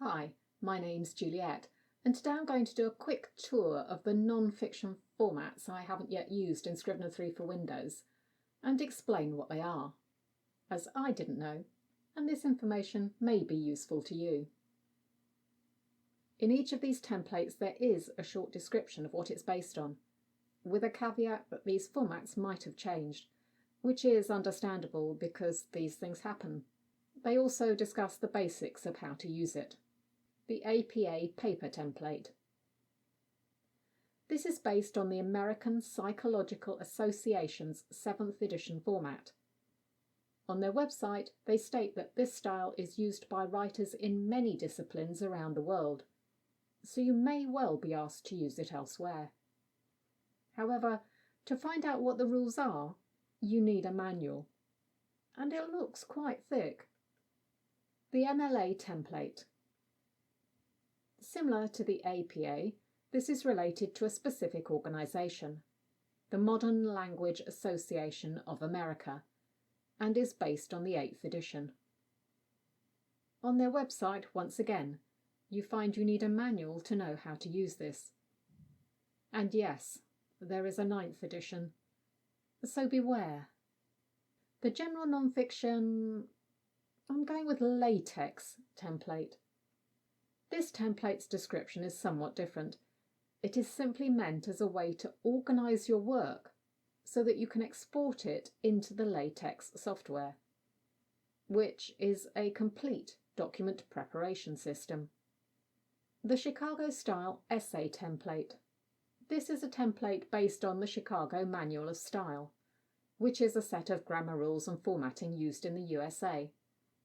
Hi, my name's Juliet, and today I'm going to do a quick tour of the non-fiction formats I haven't yet used in Scrivener 3 for Windows, and explain what they are, as I didn't know, and this information may be useful to you. In each of these templates there is a short description of what it's based on, with a caveat that these formats might have changed, which is understandable because these things happen. They also discuss the basics of how to use it. The APA paper template. This is based on the American Psychological Association's 7th edition format. On their website, they state that this style is used by writers in many disciplines around the world, so you may well be asked to use it elsewhere. However, to find out what the rules are, you need a manual, and it looks quite thick. The MLA template. Similar to the APA, this is related to a specific organisation, the Modern Language Association of America, and is based on the 8th edition. On their website, once again, you find you need a manual to know how to use this. And yes, there is a 9th edition, so beware. The general non-fiction, I'm going with LaTeX template. This template's description is somewhat different. It is simply meant as a way to organise your work so that you can export it into the LaTeX software, which is a complete document preparation system. The Chicago Style Essay template. This is a template based on the Chicago Manual of Style, which is a set of grammar rules and formatting used in the USA.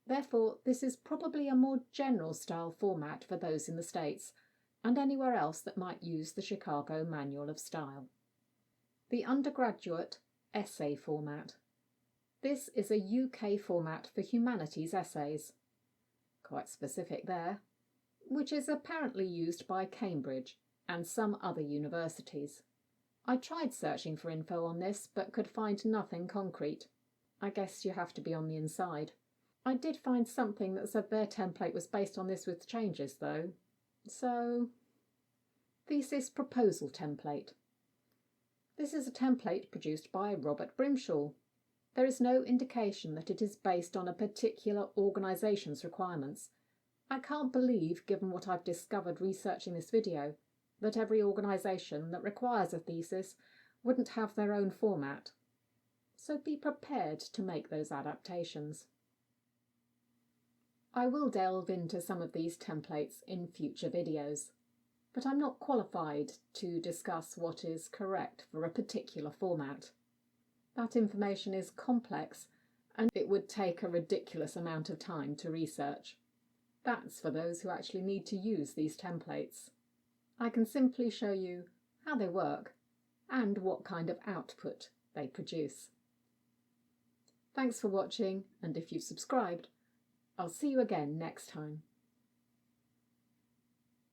Therefore, this is probably a more general style format for those in the States and anywhere else that might use the Chicago Manual of Style. The undergraduate essay format. This is a UK format for humanities essays. Quite specific there. Which is apparently used by Cambridge and some other universities. I tried searching for info on this but could find nothing concrete. I guess you have to be on the inside. I did find something that said their template was based on this with changes though. So, thesis proposal template. This is a template produced by Robert Brimshaw. There is no indication that it is based on a particular organisation's requirements. I can't believe, given what I've discovered researching this video, that every organisation that requires a thesis wouldn't have their own format. So be prepared to make those adaptations. I will delve into some of these templates in future videos, but I'm not qualified to discuss what is correct for a particular format. That information is complex and it would take a ridiculous amount of time to research. That's for those who actually need to use these templates. I can simply show you how they work and what kind of output they produce. Thanks for watching, and if you've subscribed, I'll see you again next time.